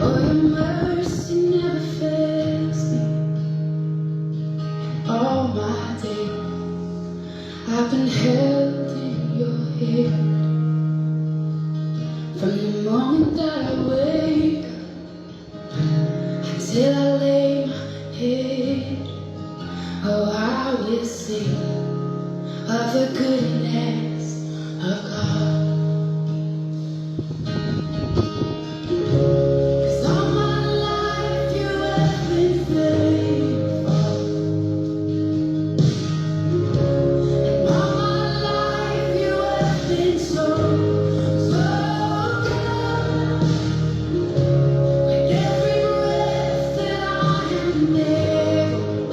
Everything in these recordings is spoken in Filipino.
Oh, your mercy never fails me. All my days I've been held in your hand. From the moment that I wake up till I lay my head, oh, I will sing of the goodness of God. 'Cause all my life you have been faithful, and all my life you have been so, so good. With every breath that I am able,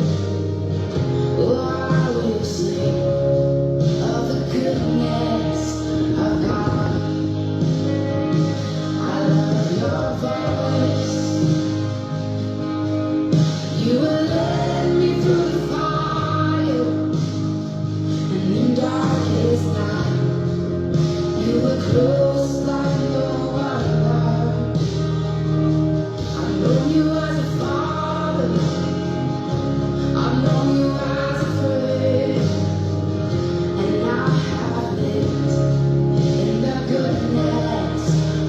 oh, I will sing of the goodness of God. I love your voice. You will lead me through the fire, and in darkest night, you were close like no other. I've known you as a father, I've known you as a friend, and I have lived in the goodness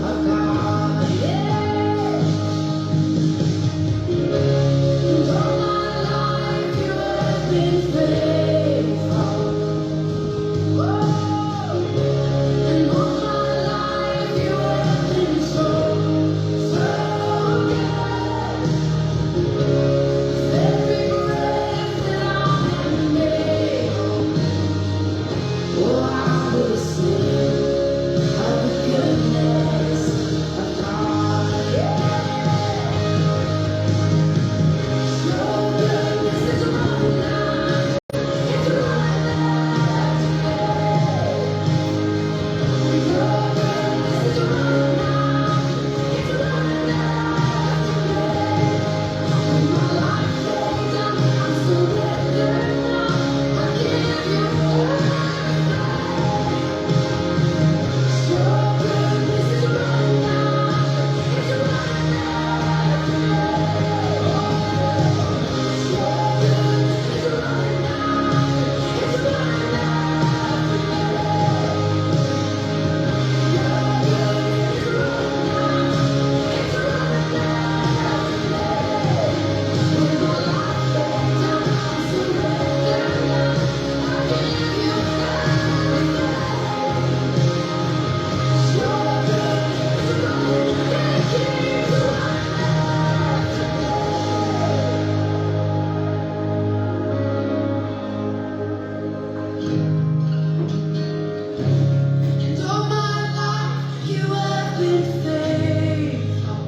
of God. Yeah. And all my life you have been faithful. Oh, and all my life you have been so, so good. With every breath that I am able, oh, I will sing of the goodness of God. Yeah. Your goodness is running out, it's running out today. Your goodness is running out, it's running out today. When my life lays down, I'm surrendered now. I give you everything. Your goodness is running out, it's running out today. Your goodness is running out, it's running out today. Your goodness is running out, it's running out today. When my life lays down, I'm surrendered now. I give you everything. Your goodness is running out, it keeps running out today. And all my life you have been faithful.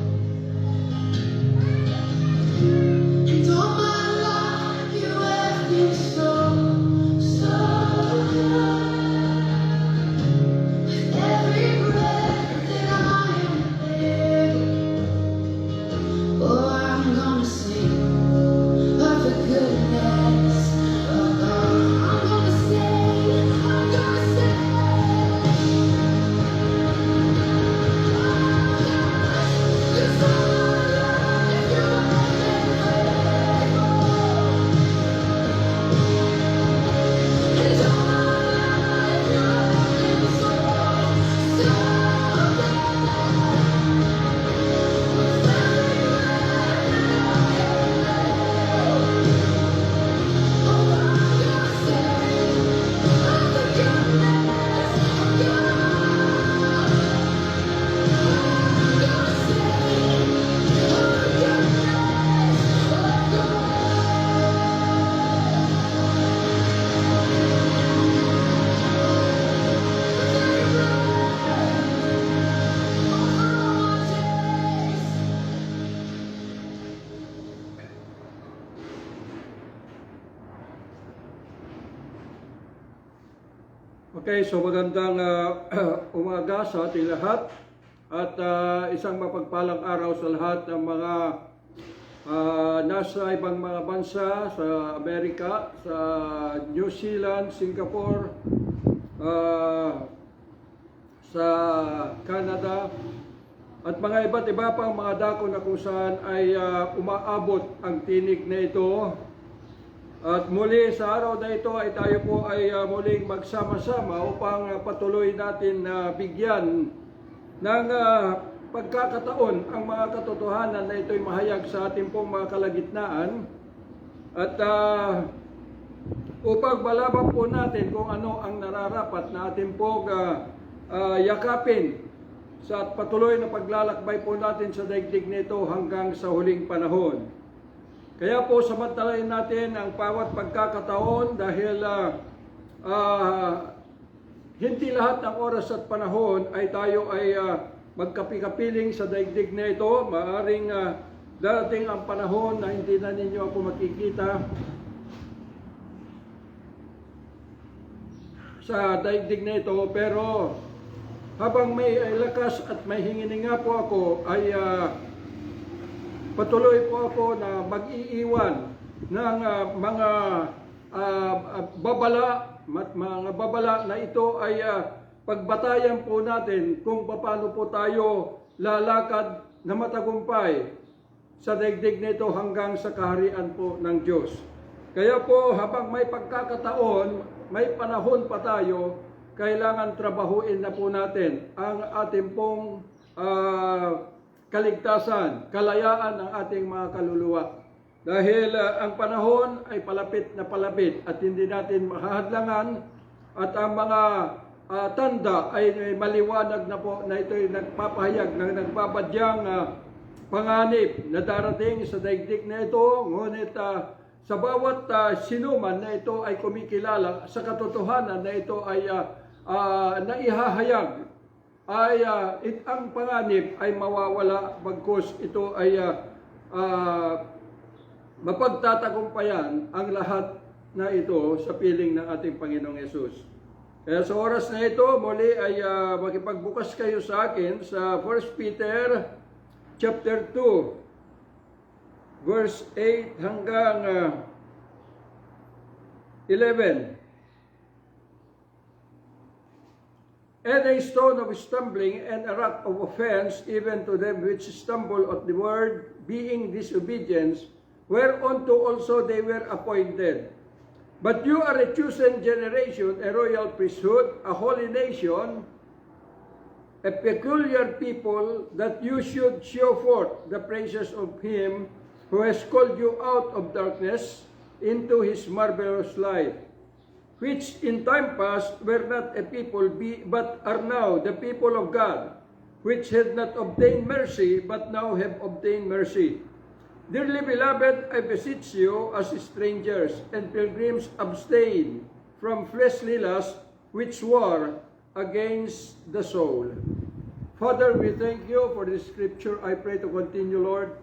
And all my life you have been so, so good. With every breath that I am able, oh, I'm gonna sing of the goodness of God. I'm gonna sing, I'm gonna sing. Cause all my life you have been faithful. And all my life you have been so, so good. With every breath that I am able, oh, I'm gonna sing of the goodness of God. I'm gonna sing of the goodness of Okay, so magandang umaga sa ating lahat at isang mapagpalang araw sa lahat ng mga nasa ibang mga bansa sa Amerika, sa New Zealand, Singapore, sa Canada, at mga iba't iba pang mga dako na kung saan ay umaabot ang tinig na ito. At muli sa araw na ito ay tayo po ay muling magsama-sama upang patuloy natin na bigyan ng pagkakataon ang mga katotohanan na ito'y mahayag sa ating pong mga kalagitnaan. At upang malaman po natin kung ano ang nararapat na ating pong yakapin sa patuloy na paglalakbay po natin sa daigdig nito hanggang sa huling panahon. Kaya po samantalahin natin ang bawat pagkakataon dahil hindi lahat ng oras at panahon ay tayo ay magkapi-kapiling sa daigdig na ito. Maaring darating ang panahon na hindi na ninyo ako makikita sa daigdig na ito, pero habang may lakas at may hininga po ako ay patuloy po ako na mag-iiwan ng mga babala na ito ay pagbatayan po natin kung paano po tayo lalakad na matagumpay sa daigdig na ito hanggang sa kaharian po ng Diyos. Kaya po habang may pagkakataon, may panahon pa tayo, kailangan trabahuin na po natin ang ating pong kaligtasan, kalayaan ng ating mga kaluluwa. Dahil ang panahon ay palapit na palapit at hindi natin mahahadlangan at ang mga tanda ay maliwanag na po na ito'y nagpapahayag, nagbabadyang panganib na darating sa daigdig na ito. Ngunit sa bawat sinuman na ito ay kumikilala sa katotohanan na ito ay naihahayag, ay ang panganib ay mawawala bagkus ito ay mapagtatagumpayan ang lahat na ito sa piling ng ating Panginoong Yesus. Kaya sa oras na ito, muli ay makipagbukas kayo sa akin sa 1 Peter chapter 2 verse 8 hanggang 11. And a stone of stumbling and a rock of offense even to them which stumble at the word, being disobedience, whereunto also they were appointed. But you are a chosen generation, a royal priesthood, a holy nation, a peculiar people, that you should show forth the praises of him who has called you out of darkness into his marvelous light, which in time past were not a people, but are now the people of God, which had not obtained mercy, but now have obtained mercy. Dearly beloved, I beseech you as strangers and pilgrims, abstain from fleshly lusts which war against the soul. Father, we thank you for this scripture. I pray to continue, Lord,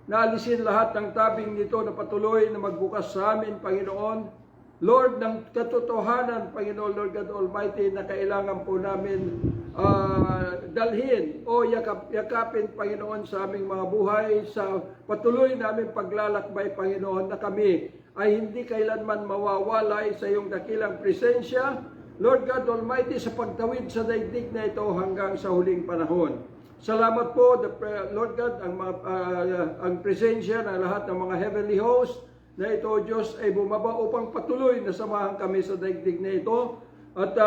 na alisin lahat ng tabing nito na patuloy na magbukas sa amin, Panginoon. Lord, ng katotohanan, Panginoon, Lord God Almighty, na kailangan po namin dalhin o yakapin, Panginoon, sa aming mga buhay, sa patuloy namin paglalakbay, Panginoon, na kami ay hindi kailanman mawawalay sa iyong dakilang presensya, Lord God Almighty, sa pagtawid sa daigdig na ito hanggang sa huling panahon. Salamat po, Lord God, ang presensya ng lahat ng mga heavenly hosts, na ito, Diyos, ay bumaba upang patuloy na samahan kami sa daigdig na ito at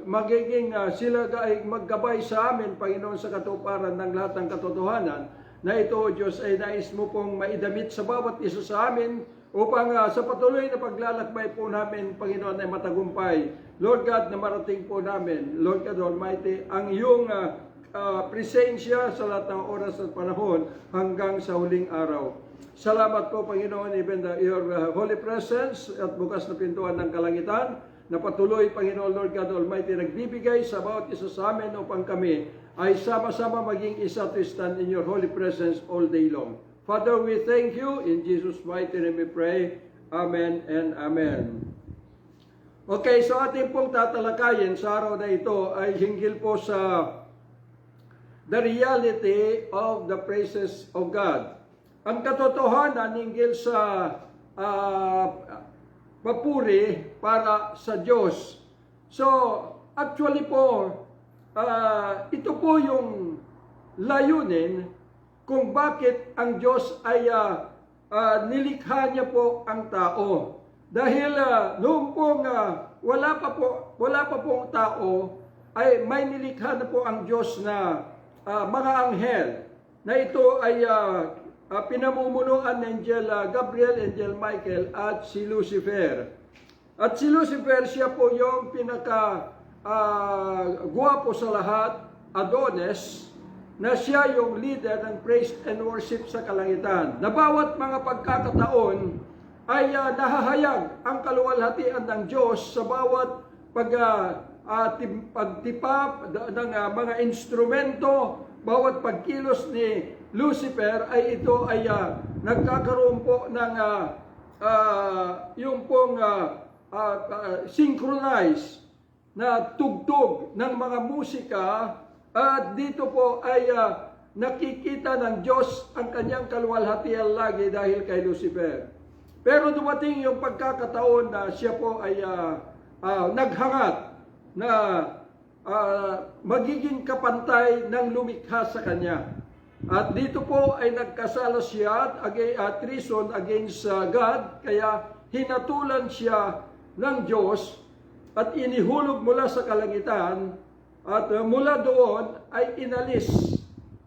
magiging sila ay maggabay sa amin, Panginoon, sa katuparan ng lahat ng katotohanan na ito, Diyos, ay nais mo pong maidamit sa bawat isa sa amin upang sa patuloy na paglalakbay po namin, Panginoon, ay matagumpay. Lord God, na marating po namin, Lord God Almighty, ang iyong presensya sa lahat ng oras at panahon hanggang sa huling araw. Salamat po, Panginoon, even your holy presence at bukas na pintuan ng kalangitan na patuloy, Panginoon, Lord God Almighty, nagbibigay sa bawat isa sa amin upang kami ay sama-sama maging isa to stand in your holy presence all day long. Father, we thank you. In Jesus' mighty name we pray. Amen and amen. Okay, so ating pong tatalakayin sa araw na ito ay hinggil po sa the reality of the praises of God. Ang katotohanan hinggil sa papuri para sa Diyos. So, actually po, ito po yung layunin kung bakit ang Diyos ay nilikha niya po ang tao. Dahil noong pong wala pa pong tao, ay may nilikha na po ang Diyos na mga anghel, na ito ay pinamumunuan ni Angel Gabriel, Angel Michael, at si Lucifer. At si Lucifer, siya po yung gwapo sa lahat, Adonis, na siya yung leader ng praise and worship sa kalangitan. Na bawat mga pagkakataon ay nahahayag ang kaluwalhatian ng Diyos sa bawat pagtipap ng mga instrumento, bawat pagkilos ni Lucifer ay ito ay nagkakaroon po ng yung pong synchronize na tugtog ng mga musika, at dito po ay nakikita ng Diyos ang kanyang kaluwalhatian lagi dahil kay Lucifer. Pero dumating yung pagkakataon na siya po ay naghangat na magiging kapantay ng lumikha sa kanya. At dito po ay nagkasala siya treason against God, kaya hinatulan siya ng Diyos at inihulog mula sa kalangitan, at mula doon ay inalis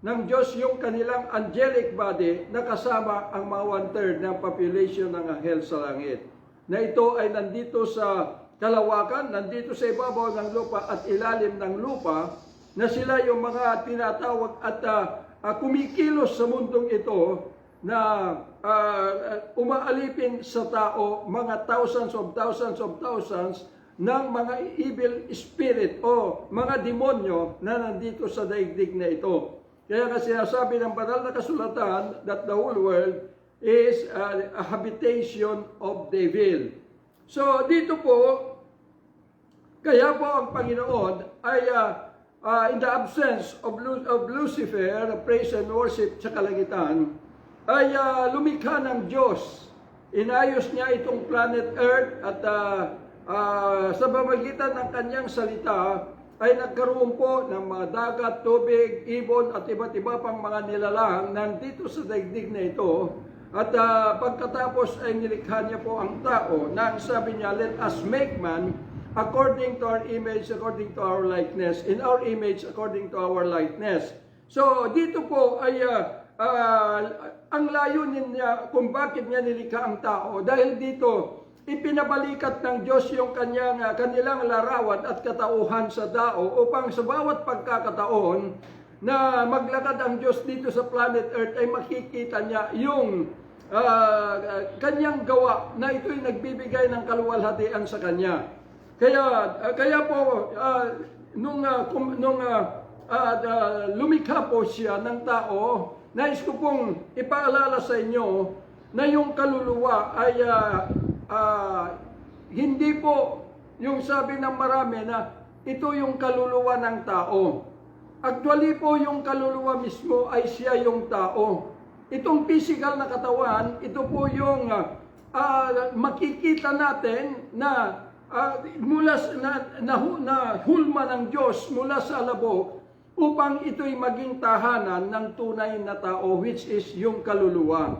ng Diyos yung kanilang angelic body na kasama ang mga 1/3 ng population ng anghel sa langit. Na ito ay nandito sa kalawakan, nandito sa ibabaw ng lupa at ilalim ng lupa, na sila yung mga tinatawag at kumikilos sa mundong ito na umaalipin sa tao, mga thousands of thousands ng mga evil spirit o mga demonyo na nandito sa daigdig na ito. Kaya nga sinasabi ng banal na kasulatan that the whole world is a habitation of devil. So dito po, kaya po ang Panginoon ay in the absence of Lucifer, praise and worship sa kalangitan, ay lumikha ng Diyos. Inayos niya itong planet Earth at sa pamamagitan ng kanyang salita ay nagkaroon po ng mga dagat, tubig, ibon at iba't iba pang mga nilalang nandito sa daigdig na ito. At pagkatapos ay nilikha niya po ang tao na ang sabi niya, let us make man according to our image, according to our likeness, in our image, according to our likeness. So dito po ay ang layunin niya kung bakit niya nilikha ang tao, dahil dito ipinabalikat ng Diyos yung kanilang larawan at katauhan sa tao upang sa bawat pagkakataon na maglakad ang Diyos dito sa planet Earth ay makikita niya yung kanyang gawa na ito'y nagbibigay ng kaluwalhatian sa kanya. Kaya po nung lumikha po siya ng tao, nais ko pong ipaalala sa inyo na yung kaluluwa ay hindi po yung sabi ng marami na ito yung kaluluwa ng tao. Actually po yung kaluluwa mismo ay siya yung tao. Itong physical na katawan, ito po yung makikita natin na na hulma ng Diyos mula sa alabok upang ito'y maging tahanan ng tunay na tao, which is yung kaluluwa.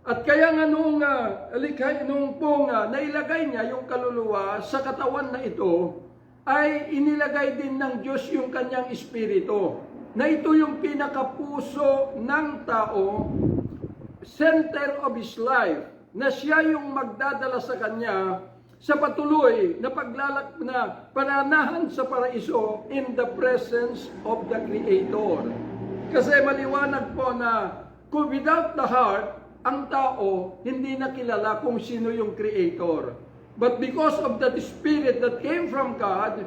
At kaya nga nung nailagay niya yung kaluluwa sa katawan na ito, ay inilagay din ng Diyos yung kanyang espiritu. Na ito yung pinakapuso ng tao, center of his life, na siya yung magdadala sa kanya sa patuloy na pananahan sa paraiso in the presence of the Creator. Kasi maliwanag po na without the heart, ang tao hindi na kilala kung sino yung Creator. But because of that Spirit that came from God,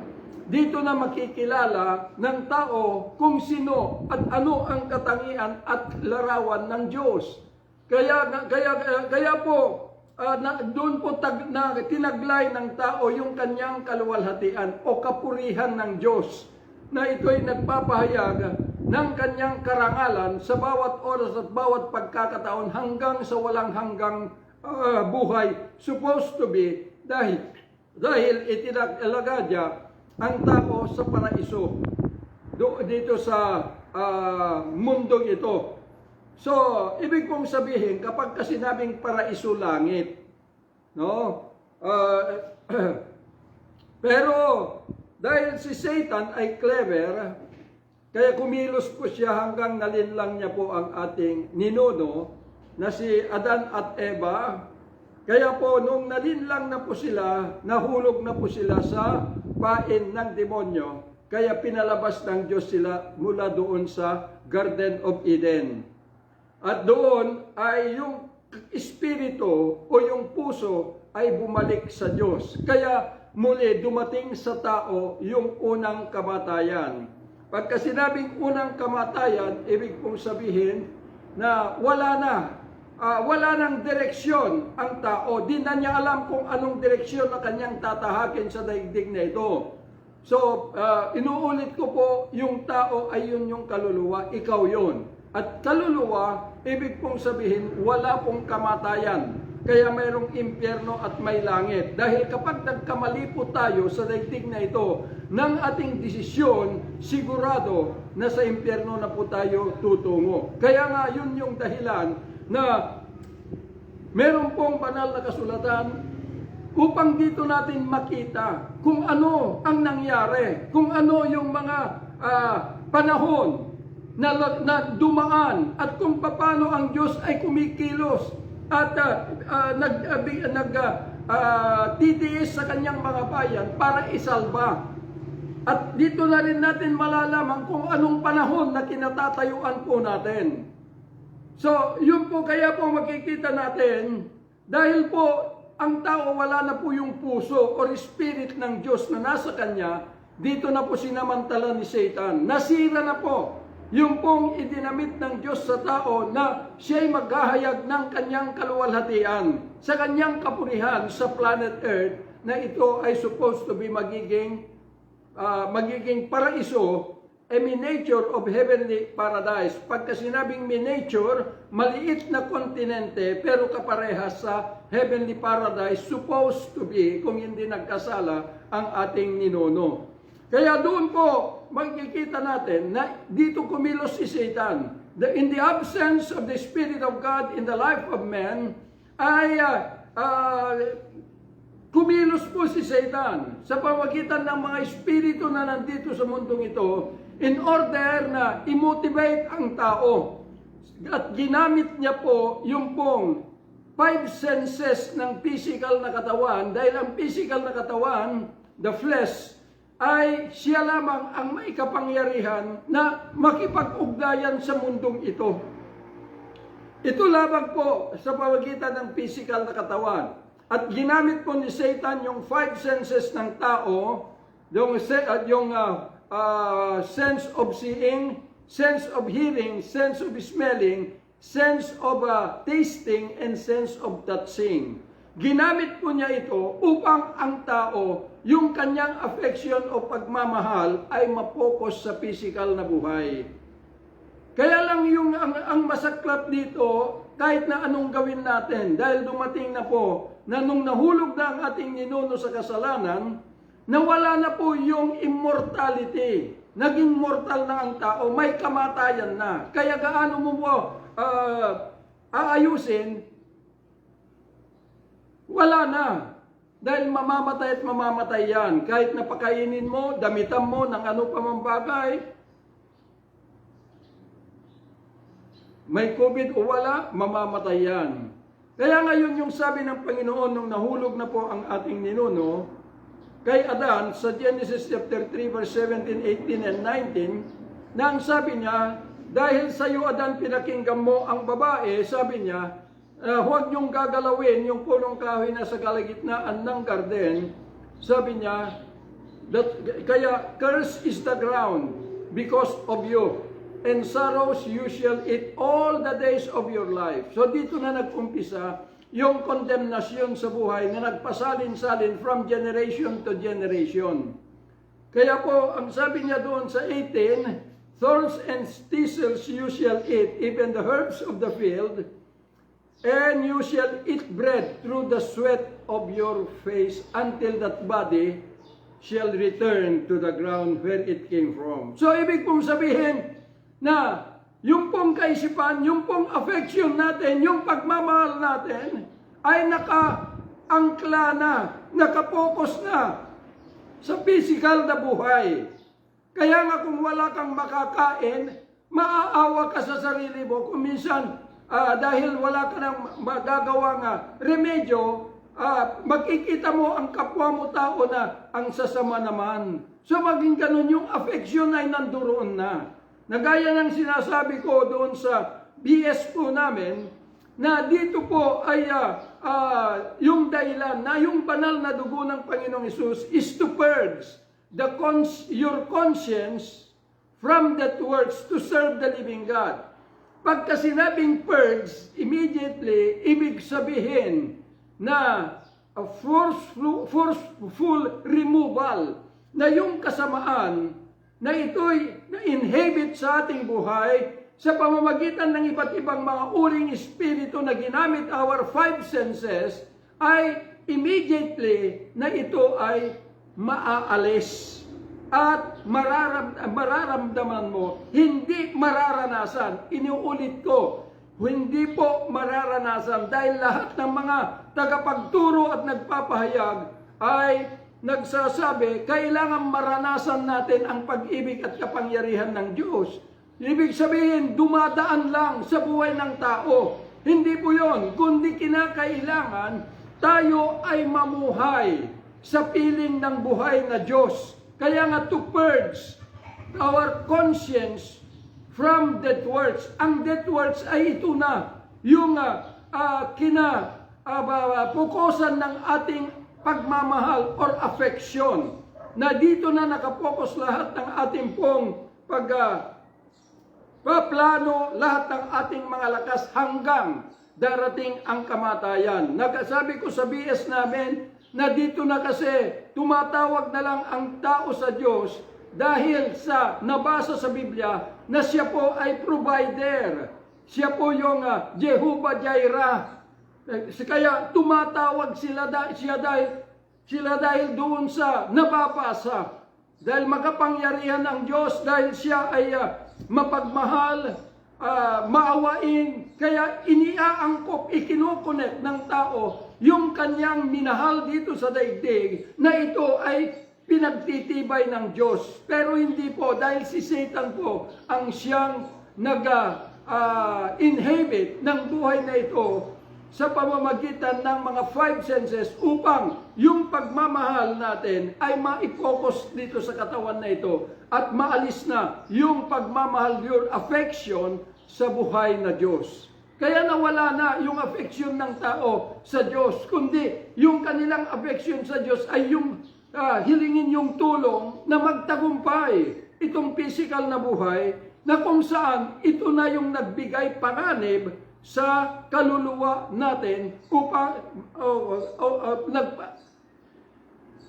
dito na makikilala ng tao kung sino at ano ang katangian at larawan ng Diyos. Kaya po, doon po tinaglay ng tao yung kanyang kaluwalhatian o kapurihan ng Diyos, na ito'y nagpapahayag ng kanyang karangalan sa bawat oras at bawat pagkakataon hanggang sa walang hanggang buhay supposed to be, dahil itinalaga niya ang tao sa paraiso. dito sa mundong ito. So, ibig kong sabihin, kapag sinabing paraiso langit, no? Pero, dahil si Satan ay clever, kaya kumilos po siya hanggang nalinlang niya po ang ating ninuno, na si Adan at Eva. Kaya po, nung nalinlang na po sila, nahulog na po sila sa pain ng demonyo, kaya pinalabas ng Diyos sila mula doon sa Garden of Eden. At doon ay yung espiritu o yung puso ay bumalik sa Diyos. Kaya muli dumating sa tao yung unang kamatayan. Pagka sinabing unang kamatayan, ibig pong sabihin na wala nang direksyon ang tao. Di na niya alam kung anong direksyon na kanyang tatahakin sa daigdig na ito. So, inuulit ko po, yung tao ay yun yung kaluluwa, ikaw yun. At kaluluwa, ibig pong sabihin, wala pong kamatayan. Kaya mayroong impyerno at may langit. Dahil kapag nagkamali po tayo sa daigdig na ito ng ating desisyon, sigurado na sa impyerno na po tayo tutungo. Kaya nga yun yung dahilan na meron pong banal na kasulatan upang dito natin makita kung ano ang nangyari, kung ano yung mga panahon na dumaan at kung paano ang Diyos ay kumikilos at titiis sa kanyang mga bayan para isalba. At dito na rin natin malalaman kung anong panahon na kinatatayuan po natin. So, yun po kaya po makikita natin, dahil po ang tao wala na po yung puso or spirit ng Diyos na nasa kanya, dito na po sinamantala ni Satan. Nasira na po yung pong idinamit ng Diyos sa tao na siya'y maghahayag ng kanyang kaluwalhatian sa kanyang kapurihan sa planet Earth na ito ay supposed to be magiging paraiso, a miniature of heavenly paradise. Pagka sinabing miniature, maliit na kontinente pero kaparehas sa heavenly paradise, supposed to be, kung hindi nagkasala, ang ating ninuno. Kaya doon po, makikita natin na dito kumilos si Satan. In the absence of the Spirit of God in the life of man, ay kumilos po si Satan sa pamagitan ng mga espiritu na nandito sa mundong ito in order na i-motivate ang tao. At ginamit niya po yung pong 5 senses ng physical na katawan, dahil ang physical na katawan, the flesh, ay siya lamang ang may kapangyarihan na makipag-ugnayan sa mundong ito. Ito lamang po sa pamagitan ng physical na katawan. At ginamit po ni Satan yung 5 senses ng tao, yung sense of seeing, sense of hearing, sense of smelling, sense of tasting, and sense of touching. Ginamit po niya ito upang ang tao, yung kanyang affection o pagmamahal ay mapokus sa physical na buhay. Kaya lang yung ang masaklap dito, kahit na anong gawin natin, dahil dumating na po na nung nahulog na ang ating ninuno sa kasalanan, nawala na po yung immortality. Naging mortal na ang tao, may kamatayan na. Kaya gaano mo po aayusin, wala na. Dahil mamamatay at mamamatay yan. Kahit napakainin mo, damitan mo ng ano pa mang bagay, may COVID o wala, mamamatay yan. Kaya ngayon yung sabi ng Panginoon nung nahulog na po ang ating ninuno, kay Adan sa Genesis chapter 3 verse 17, 18, and 19, na ang sabi niya, dahil sa iyo Adan pinakinggan mo ang babae, sabi niya, huwag niyong gagalawin yung punong kahoy na sa kalagitnaan ng garden. Sabi niya, kaya curse is the ground because of you, and sorrows you shall eat all the days of your life. So dito na nag-umpisa yung condemnation sa buhay na nagpasalin-salin from generation to generation. Kaya po, ang sabi niya doon sa 18, thorns and thistles you shall eat, even the herbs of the field, and you shall eat bread through the sweat of your face until that body shall return to the ground where it came from. So, ibig pong sabihin na yung pong kaisipan, yung pong affection natin, yung pagmamahal natin, ay naka-angkla na, nakapokus na sa physical na buhay. Kaya nga kung wala kang makakain, maaawa ka sa sarili mo. Kung minsan, dahil wala ka nang magagawang remedyo, makikita mo ang kapwa mo tao na ang sasama naman. So maging ganun, yung affection ay nandoon na. Nagaya ng sinasabi ko doon sa BS po namin, na dito po ay yung dahilan na yung banal na dugo ng Panginoong Hesus is to purge your conscience from that works to serve the living God. Pagka sinabing purge, immediately, ibig sabihin na a forceful removal na yung kasamaan na ito'y na-inhabit sa ating buhay sa pamamagitan ng iba't ibang mga uring espiritu na ginamit our five senses, ay immediately na ito ay maaalis at mararamdaman mo, hindi mararanasan. Inuulit ko, hindi po mararanasan dahil lahat ng mga tagapagturo at nagpapahayag ay nagsasabi, kailangan maranasan natin ang pag-ibig at kapangyarihan ng Diyos. Ibig sabihin, dumadaan lang sa buhay ng tao. Hindi po yun, kundi kinakailangan tayo ay mamuhay sa piling ng buhay na Diyos. Kaya nga to purge our conscience from dead works. Ang dead works ay ito na, yung pukusan ng ating pagmamahal or affection, na dito na nakapokus lahat ng ating pong paplano, lahat ng ating mga lakas hanggang darating ang kamatayan. Nagsabi ko sa BS namin na dito na kasi tumatawag na lang ang tao sa Diyos dahil sa nabasa sa Biblia na siya po ay provider. Siya po yung Jehovah Jireh. Kaya tumatawag sila dahil doon sa nababasa. Dahil makapangyarihan ang Diyos, dahil siya ay mapagmahal, maawain. Kaya iniaangkop, ikinukunet ng tao yung kanyang minahal dito sa daigdig na ito ay pinagtitibay ng Diyos. Pero hindi po, dahil si Satan po ang siyang nag-inhabit ng buhay na ito sa pamamagitan ng mga five senses upang yung pagmamahal natin ay ma-focus dito sa katawan na ito at maalis na yung pagmamahal, your affection sa buhay na Diyos. Kaya nawala na yung affection ng tao sa Diyos, kundi yung kanilang affection sa Diyos ay yung hilingin yung tulong na magtagumpay itong physical na buhay na kung saan ito na yung nagbigay panganib sa kaluluwa natin upang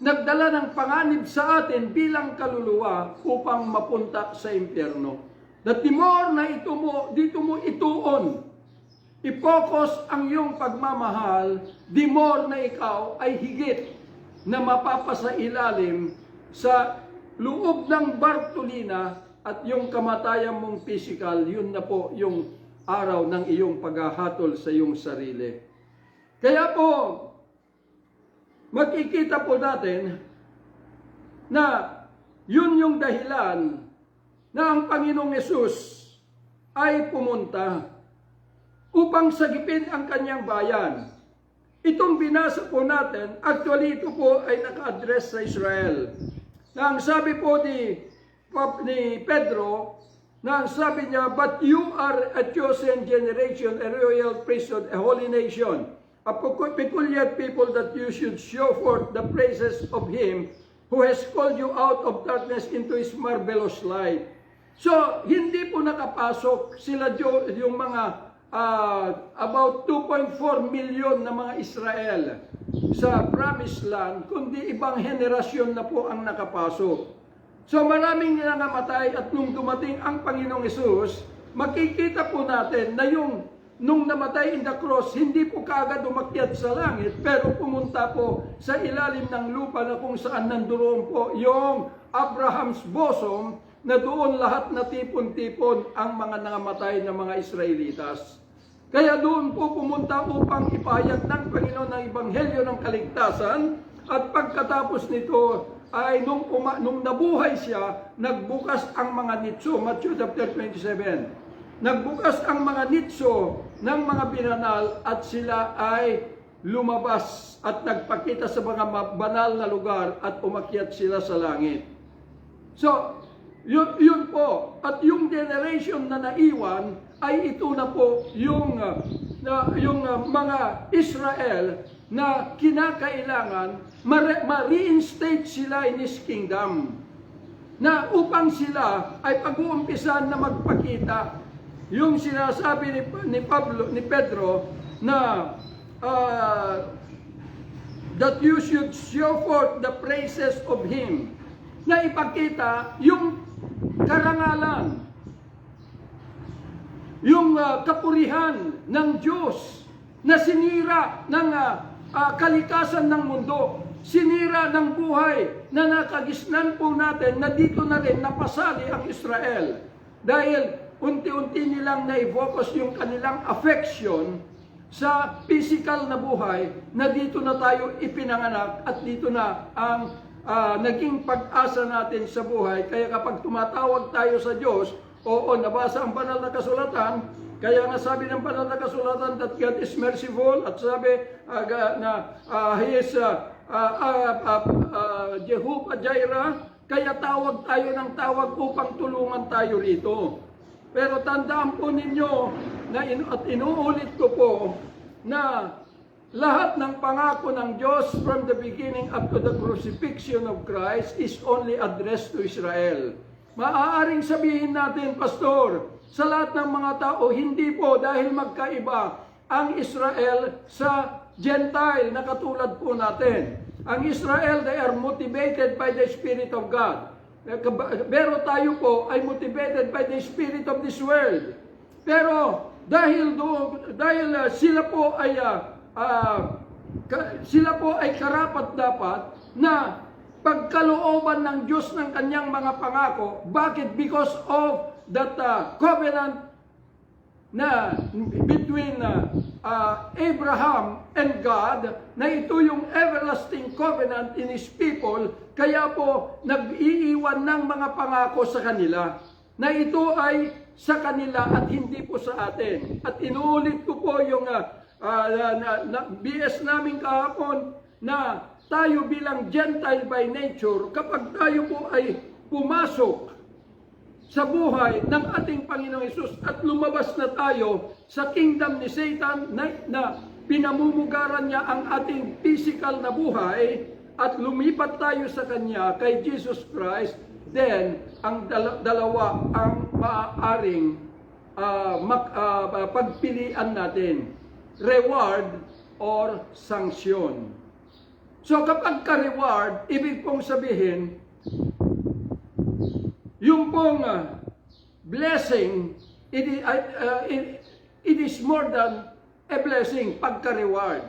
nagdala ng panganib sa atin bilang kaluluwa upang mapunta sa impyerno. That the more na dito mo ituon, i-focus ang iyong pagmamahal, the more na ikaw ay higit na mapapasailalim sa loob ng Bartolina at yung kamatayan mong physical, yun na po yung araw ng iyong paghahatol sa iyong sarili. Kaya po, makikita po natin na yun yung dahilan na ang Panginoong Hesus ay pumunta upang sagipin ang kanyang bayan. Itong binasa po natin, actually ito po ay naka-address sa Israel. Na ang sabi po ni Pedro, na ang sabi niya, but you are a chosen generation, a royal priesthood, a holy nation, a peculiar people, that you should show forth the praises of Him who has called you out of darkness into His marvelous light. So, hindi po nakapasok sila yung mga about 2.4 million na mga Israel sa Promised Land, kundi ibang henerasyon na po ang nakapasok. So maraming nangamatay at nung dumating ang Panginoong Hesus, makikita po natin na yung nung namatay in the cross, hindi po kaagad umakyat sa langit, pero pumunta po sa ilalim ng lupa na kung saan nandoon po yung Abraham's bosom, na doon lahat na tipon-tipon ang mga nangamatay na mga Israelitas. Kaya doon po pumunta upang ipahayag ng Panginoon ang Ebanghelyo ng kaligtasan, at pagkatapos nito ay nung nabuhay siya, nagbukas ang mga nitso, Matthew chapter 27. Nagbukas ang mga nitso ng mga binanal at sila ay lumabas at nagpakita sa mga banal na lugar at umakyat sila sa langit. So, yun po. At yung generation na naiwan ay ito na po yung mga Israel na kinakailangan ma-reinstate sila in His kingdom, na upang sila ay pag-uumpisan na magpakita yung sinasabi ni Pedro na that you should show forth the praises of Him, na ipakita yung karangalan, yung kapurihan ng Diyos na sinira ng kalikasan ng mundo, sinira ng buhay na nakagisnan po natin na dito na rin napasali ang Israel. Dahil unti-unti nilang na-focus yung kanilang affection sa physical na buhay, na dito na tayo ipinanganak at dito na ang naging pag-asa natin sa buhay. Kaya kapag tumatawag tayo sa Diyos, oo, nabasa ang banal na kasulatan, kaya nga sabi ng banal na kasulatan that God is merciful, at sabi na He is Jehovah Jireh, kaya tawag tayo ng tawag upang tulungan tayo rito. Pero tandaan po ninyo, at inuulit ko po, na lahat ng pangako ng Diyos from the beginning up to the crucifixion of Christ is only addressed to Israel. Maaaring sabihin natin, Pastor, sa lahat ng mga tao, hindi po, dahil magkaiba ang Israel sa Gentile na katulad po natin. Ang Israel, they are motivated by the Spirit of God. Pero tayo po ay motivated by the spirit of this world. Pero dahil sila po ay karapat-dapat na pagkalooban ng Diyos ng kanyang mga pangako. Bakit? Because of that covenant na between Abraham and God, na ito yung everlasting covenant in His people, kaya po nag-iiwan ng mga pangako sa kanila, na ito ay sa kanila at hindi po sa atin. At inuulit ko po yung BS namin kahapon, na tayo bilang Gentile by nature, kapag tayo po ay pumasok sa buhay ng ating Panginoong Hesus at lumabas na tayo sa kingdom ni Satan na pinamumugaran niya ang ating physical na buhay, at lumipat tayo sa Kanya, kay Jesus Christ, then ang dalawa ang maaaring pagpilian natin, reward or sanction. So kapag ka-reward, ibig pong sabihin, yung pong blessing, it is more than a blessing pagka-reward.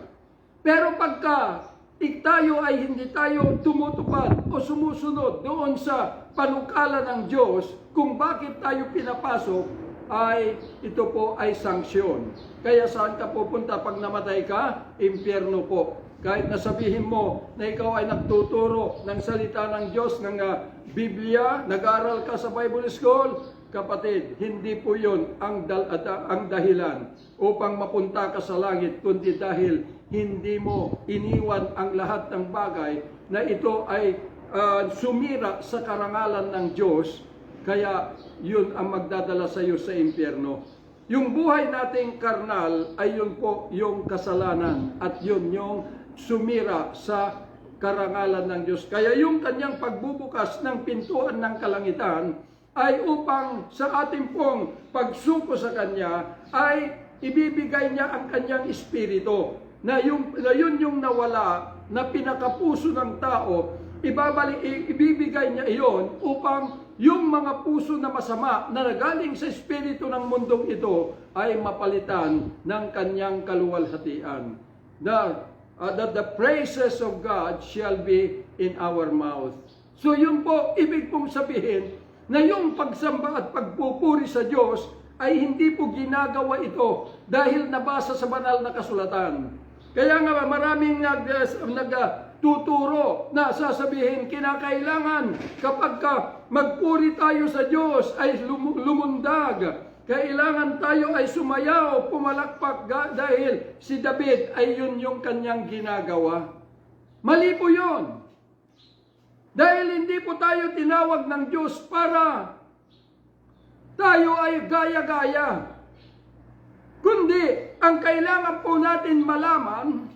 Pero pagka tayo ay hindi tayo tumutupad o sumusunod doon sa panukala ng Diyos kung bakit tayo pinapasok, ay ito po ay sanksyon. Kaya saan ka pupunta pag namatay ka? Impyerno po. Kahit nasabihin mo na ikaw ay nagtuturo ng salita ng Diyos, ng Biblia, nag-aral ka sa Bible School, kapatid, hindi po yun ang dahilan upang mapunta ka sa langit, kundi dahil hindi mo iniwan ang lahat ng bagay na ito ay sumira sa karangalan ng Diyos, kaya yun ang magdadala sa iyo sa impyerno. Yung buhay nating karnal ay yun po yung kasalanan, at yun yung sumira sa karangalan ng Diyos. Kaya yung kanyang pagbubukas ng pintuan ng kalangitan ay upang sa ating pong pagsuko sa Kanya ay ibibigay niya ang kanyang espiritu, na yun yung nawala, na pinakapuso ng tao, ibibigay niya iyon upang yung mga puso na masama na nagaling sa espiritu ng mundong ito ay mapalitan ng kanyang kaluwalhatian. That the praises of God shall be in our mouth. So yun po, ibig pong sabihin na yung pagsamba at pagpupuri sa Diyos ay hindi po ginagawa ito dahil nabasa sa banal na kasulatan. Kaya nga maraming nagtuturo na sasabihin, kinakailangan kapag magpuri tayo sa Diyos ay lumundag. Kailangan tayo ay sumayaw, pumalakpak dahil si David ay yun yung kanyang ginagawa. Mali po yun. Dahil hindi po tayo tinawag ng Diyos para tayo ay gaya-gaya. Kundi, ang kailangan po natin malaman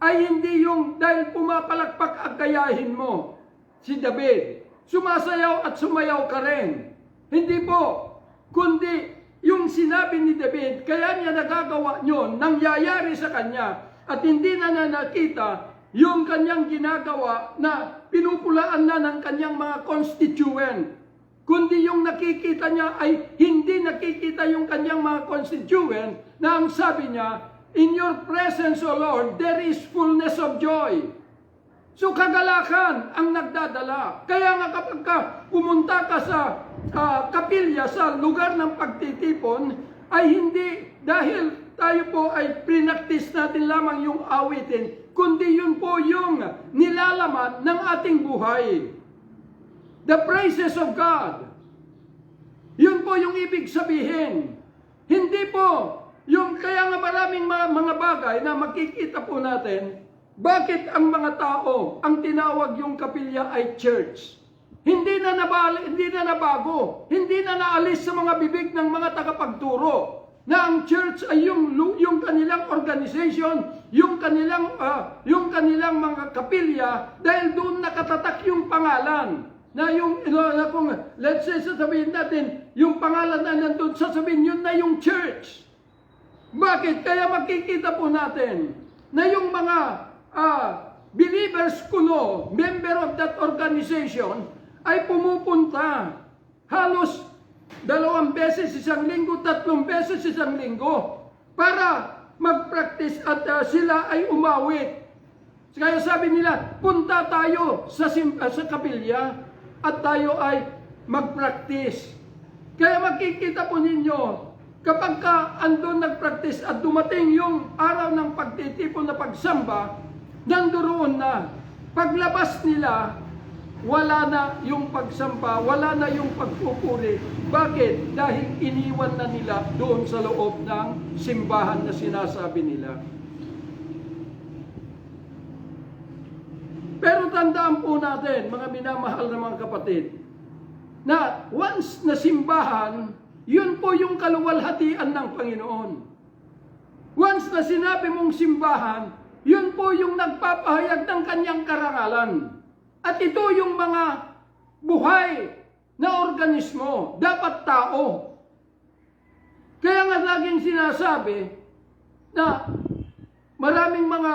ay hindi yung dahil pumapalakpak ang gayahin mo, si David. Sumasayaw at sumayaw ka rin. Hindi po. Kundi, yung sinabi ni David, kaya niya nagagawa yun, nangyayari sa kanya, at hindi na nakita yung kanyang ginagawa na pinupulaan na ng kanyang mga constituent. Kundi yung nakikita niya ay hindi nakikita yung kanyang mga constituent na ang sabi niya, in your presence, O Lord, there is fullness of joy. So kagalakan ang nagdadala. Kaya nga kapag pumunta ka sa kapilya, sa lugar ng pagtitipon, ay hindi dahil tayo po ay prinaktis natin lamang yung awitin, kundi yun po yung nilalaman ng ating buhay. The praises of God. Yun po yung ibig sabihin. Hindi po yung kaya nga maraming mga bagay na makikita po natin, bakit ang mga tao, ang tinawag yung kapilya ay church? Hindi na nabago, hindi na naalis sa mga bibig ng mga tagapagturo na ang church ay yung kanilang organization, yung kanilang mga kapilya, dahil doon nakatatak yung pangalan. Na yung, kung let's say sasabihin natin, yung pangalan na nandun, sasabihin yun na yung church. Bakit? Kaya makikita po natin na yung mga believers kuno, member of that organization, ay pumupunta halos 2 beses isang linggo, 3 beses isang linggo para mag-practice at sila ay umawit. Kaya sabi nila, punta tayo sa kapilya at tayo ay mag-practice. Kaya makikita po ninyo, kapag andun nag-practice at dumating yung araw ng pagtitipon na pagsamba, nandoon na. Paglabas nila, wala na yung pagsamba, wala na yung pagpupuri. Bakit? Dahil iniwan na nila doon sa loob ng simbahan na sinasabi nila. Pero tandaan po natin, mga minamahal na mga kapatid, na once na simbahan, yun po yung kaluwalhatian ng Panginoon. Once na sinabi mong simbahan, yun po yung nagpapahayag ng kanyang karangalan. At ito yung mga buhay na organismo, dapat tao. Kaya nga laging sinasabi na maraming mga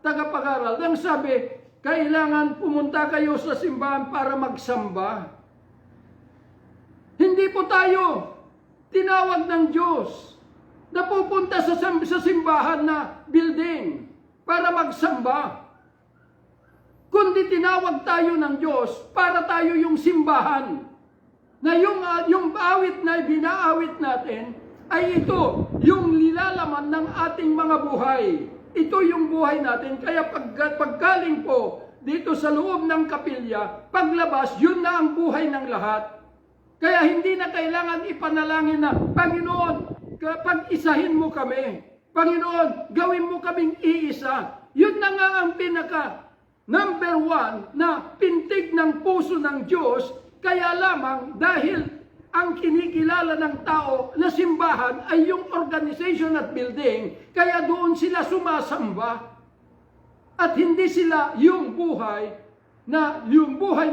tagapag-aral nang sabi, kailangan pumunta kayo sa simbahan para magsamba. Hindi po tayo tinawag ng Diyos na pupunta sa simbahan na building para magsamba. Kundi tinawag tayo ng Diyos para tayo yung simbahan. Na yung awit na binaawit natin ay ito, yung nilalaman ng ating mga buhay. Ito yung buhay natin. Kaya paggaling po dito sa loob ng kapilya, paglabas, yun na ang buhay ng lahat. Kaya hindi na kailangan ipanalangin na, Panginoon, pag-isahin mo kami. Panginoon, gawin mo kaming iisa. Yun na nga ang number 1 na pintig ng puso ng Diyos, kaya lamang dahil ang kinikilala ng tao na simbahan ay yung organization at building, kaya doon sila sumasamba. At hindi sila yung buhay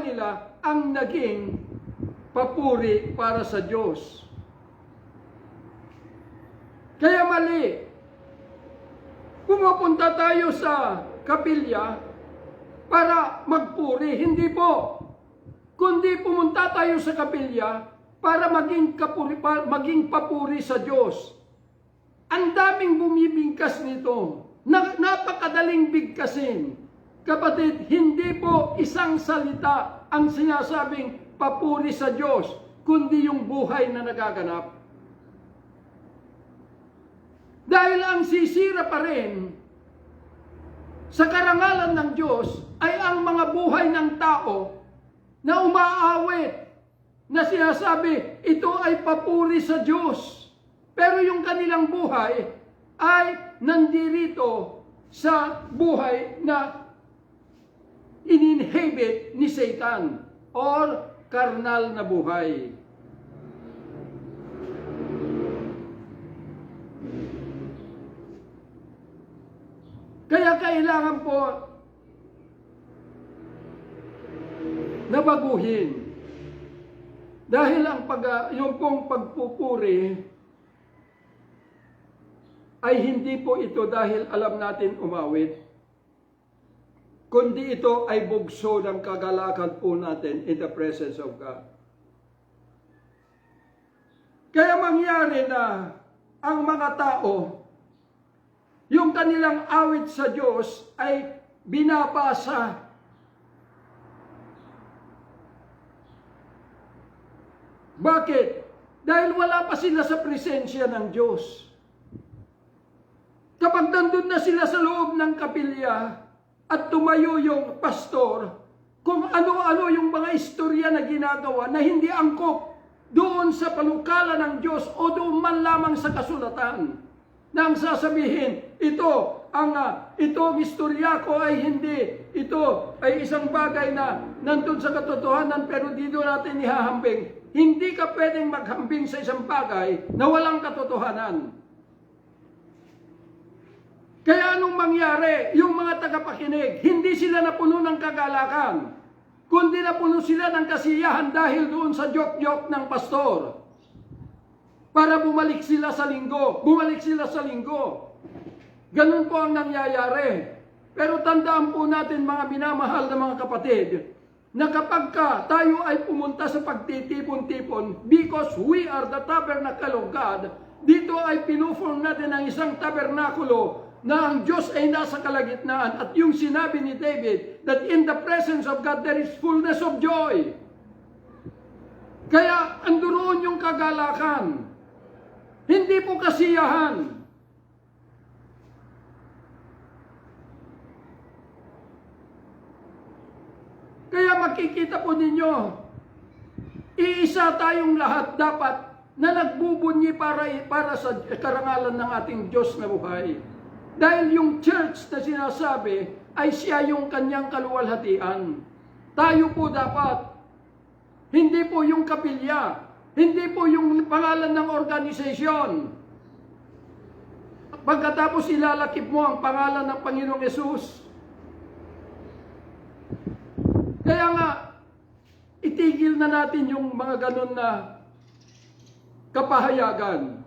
nila ang naging papuri para sa Diyos. Kaya mali. Pumupunta tayo sa kapilya para magpuri. Hindi po. Kundi pumunta tayo sa kapilya para maging papuri sa Diyos. Ang daming bumibigkas nito. Napakadaling bigkasin. Kapatid, hindi po isang salita ang sinasabing papuri sa Diyos, kundi yung buhay na nagaganap. Dahil ang sisira pa rin sa karangalan ng Diyos ay ang mga buhay ng tao na umaawit, na sinasabi, ito ay papuri sa Diyos. Pero yung kanilang buhay ay nandirito sa buhay na ininhibit ni Satan or karnal na buhay. Kaya kailangan po na baguhin. Dahil yung pong pagpupuri ay hindi po ito dahil alam natin umawit, kundi ito ay bugso ng kagalakan po natin in the presence of God. Kaya mangyari na ang mga tao, yung kanilang awit sa Diyos ay binabasa. Bakit? Dahil wala pa sila sa presensya ng Diyos. Kapag nandun na sila sa loob ng kapilya at tumayo yung pastor, kung ano-ano yung mga istorya na ginagawa na hindi angkop doon sa panukalan ng Diyos o doon man lamang sa kasulatan, na ang sasabihin, itong istorya ko ay hindi, ito ay isang bagay na nandun sa katotohanan pero dito natin ihahambing. Hindi ka pwedeng maghambing sa isang bagay na walang katotohanan. Kaya anong mangyari? Yung mga tagapakinig, hindi sila napuno ng kagalakan, kundi napuno sila ng kasiyahan dahil doon sa joke-joke ng pastor. Para bumalik sila sa linggo. Ganun po ang nangyayari. Pero tandaan po natin mga minamahal na mga kapatid, na kapag tayo ay pumunta sa pagtitipon-tipon, because we are the tabernacle of God, dito ay pinuform natin ang isang tabernakulo na ang Diyos ay nasa kalagitnaan. At yung sinabi ni David, that in the presence of God there is fullness of joy. Kaya andoon yung kagalakan. Hindi po kasiyahan. Kaya makikita po ninyo, iisa tayong lahat dapat na nagbubunyi para sa karangalan ng ating Diyos na buhay. Dahil yung church na sinasabi ay siya yung kanyang kaluwalhatian. Tayo po dapat, hindi po yung kapilya, hindi po yung pangalan ng organisasyon. Pagkatapos ilalakip mo ang pangalan ng Panginoong Yesus. Kaya nga, itigil na natin yung mga ganun na kapahayagan.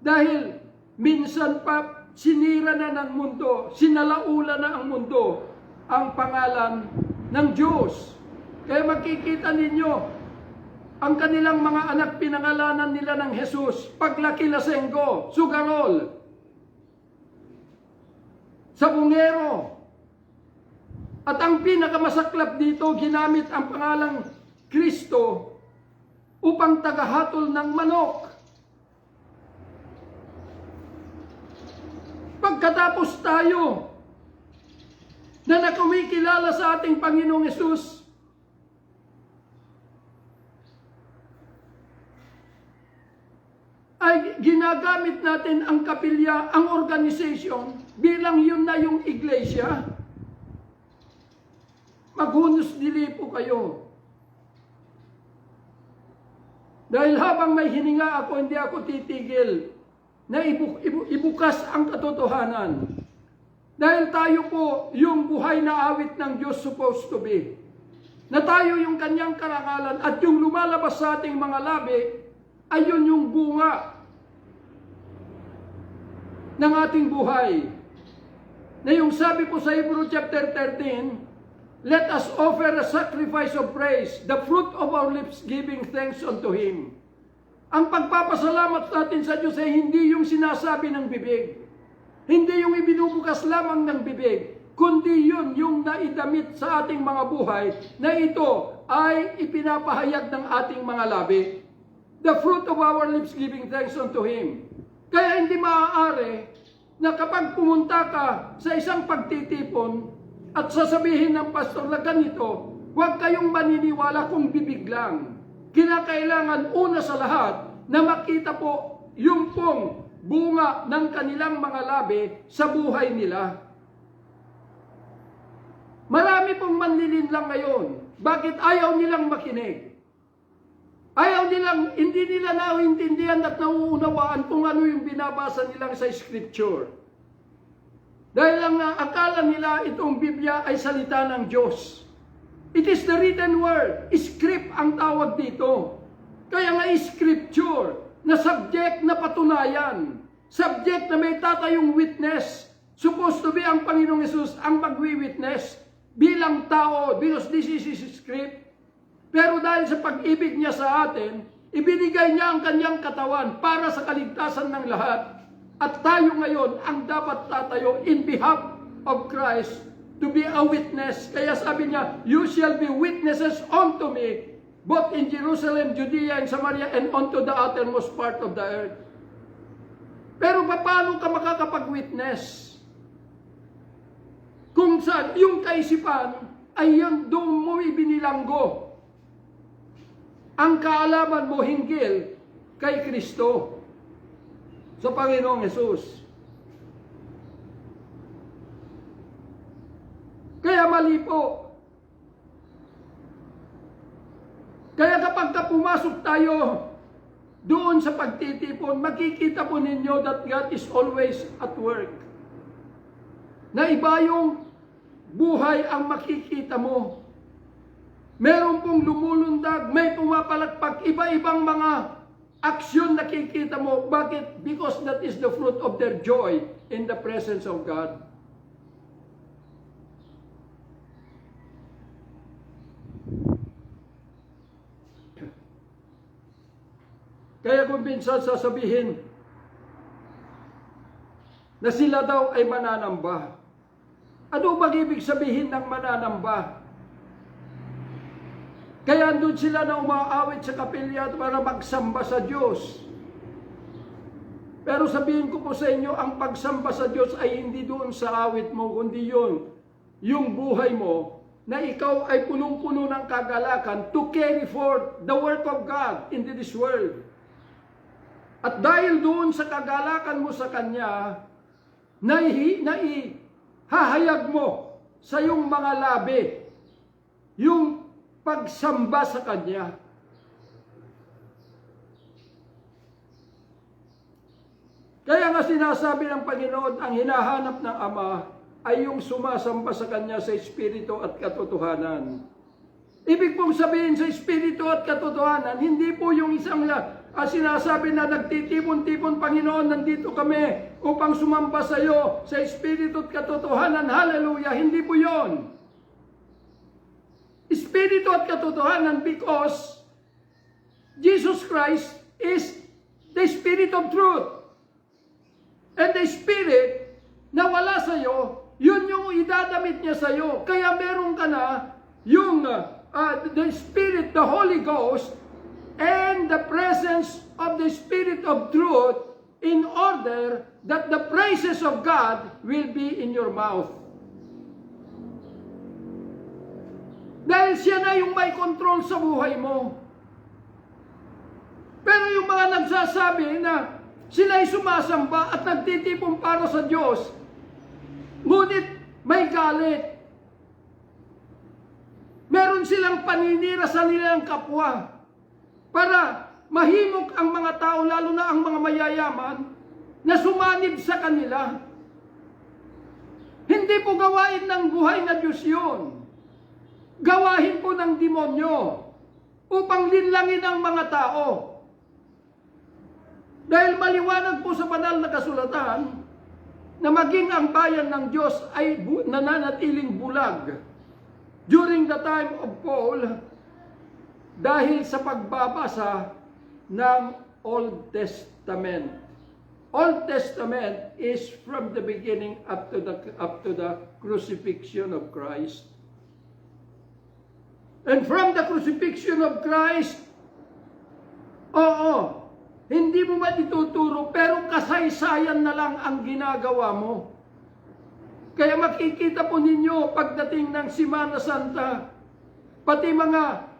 Dahil minsan pa sinira na ng mundo, sinalaula na ang mundo ang pangalan ng Diyos. Kaya makikita ninyo, ang kanilang mga anak pinangalanan nila ng Jesus, paglaki lasenggo, sugarol, sabungero. At ang pinakamasaklap dito, ginamit ang pangalang Kristo upang tagahatol ng manok. Pagkatapos tayo na nakumikilala sa ating Panginoong Yesus, ay ginagamit natin ang kapilya, ang organisasyon, bilang yun na yung iglesia. Maghunos dili po kayo. Dahil habang may hininga ako, hindi ako titigil na ibukas ang katotohanan. Dahil tayo po yung buhay na awit ng Diyos supposed to be. Na tayo yung kanyang karangalan at yung lumalabas sa ating mga labi, ayun yung bunga ng ating buhay. Na yung sabi po sa Hebrew chapter 13, let us offer a sacrifice of praise, the fruit of our lips giving thanks unto Him. Ang pagpapasalamat natin sa Diyos ay hindi yung sinasabi ng bibig. Hindi yung ibinubukas lamang ng bibig, kundi yun yung naidamit sa ating mga buhay na ito ay ipinapahayag ng ating mga labi. The fruit of our lips giving thanks unto Him. Kaya hindi maaari na kapag pumunta ka sa isang pagtitipon at sasabihin ng pastor na ganito, huwag kayong maniniwala kung bibig lang. Kinakailangan una sa lahat na makita po yung pong bunga ng kanilang mga labi sa buhay nila. Marami pong manlilinlang ngayon. Bakit ayaw nilang makinig? Hindi nila nauintindihan at nauunawaan kung ano yung binabasa nilang sa Scripture. Dahil lang akala nila itong Biblia ay salita ng Diyos. It is the written word. Script ang tawag dito. Kaya nga Scripture na subject na patunayan. Subject na may tatayong witness. Supposed to be ang Panginoong Hesus ang magwi-witness bilang tao because this is His script. Pero dahil sa pag-ibig niya sa atin, ibinigay niya ang kanyang katawan para sa kaligtasan ng lahat. At tayo ngayon ang dapat tatayo in behalf of Christ to be a witness. Kaya sabi niya, you shall be witnesses unto me, both in Jerusalem, Judea, and Samaria, and unto the uttermost part of the earth. Pero paano ka makakapag-witness? Kung saan yung kaisipan ay yung doon mo ibinilanggo ang kaalaman mo hinggil kay Kristo sa Panginoong Hesus. Kaya mali po. Kaya kapag pumasok tayo doon sa pagtitipon, makikita po ninyo that God is always at work. Na iba yung buhay ang makikita mo. Meron pong lumulundag, may pumapalagpag, iba-ibang mga aksyon nakikita mo. Bakit? Because that is the fruit of their joy in the presence of God. Kaya kung minsan sasabihin na sila daw ay mananamba. Ano bang ibig sabihin ng mananamba? Kaya doon sila na umaawit sa kapilya para magsamba sa Diyos. Pero sabihin ko po sa inyo, ang pagsamba sa Diyos ay hindi doon sa awit mo, kundi yun, yung buhay mo, na ikaw ay punong-puno ng kagalakan to carry forth the work of God into this world. At dahil doon sa kagalakan mo sa Kanya, hahayag mo sa iyong mga labi yung pagsamba sa Kanya. Kaya nga sinasabi ng Panginoon, ang hinahanap ng Ama ay yung sumasamba sa Kanya sa Espiritu at katotohanan. Ibig pong sabihin sa Espiritu at katotohanan, hindi po yung isang sinasabi na nagtitipon-tipon, Panginoon, nandito kami upang sumamba sa iyo sa Espiritu at katotohanan. Hallelujah! Hindi po yon. Espiritu at katotohanan because Jesus Christ is the Spirit of truth. And the Spirit na wala sa iyo, yun yung idadamit niya sa iyo. Kaya meron ka na yung the Spirit, the Holy Ghost, and the presence of the Spirit of truth in order that the praises of God will be in your mouth. Dahil siya na yung may control sa buhay mo. Pero yung mga nagsasabi na sila'y sumasamba at nagtitipon para sa Diyos, ngunit may galit. Meron silang paninira sa nilang kapwa para mahimok ang mga tao, lalo na ang mga mayayaman, na sumanib sa kanila. Hindi po gawain ng buhay na Diyos yun. Gawahin po ng demonyo upang linlangin ang mga tao. Dahil maliwanag po sa banal na kasulatan na maging ang bayan ng Diyos ay nananatiling bulag. during the time of Paul, dahil sa pagbabasa ng Old Testament. Old Testament is from the beginning up to the crucifixion of Christ. And from the crucifixion of Christ, hindi mo ba ituturo, pero kasaysayan na lang ang ginagawa mo. Kaya makikita po ninyo pagdating ng Semana Santa, pati mga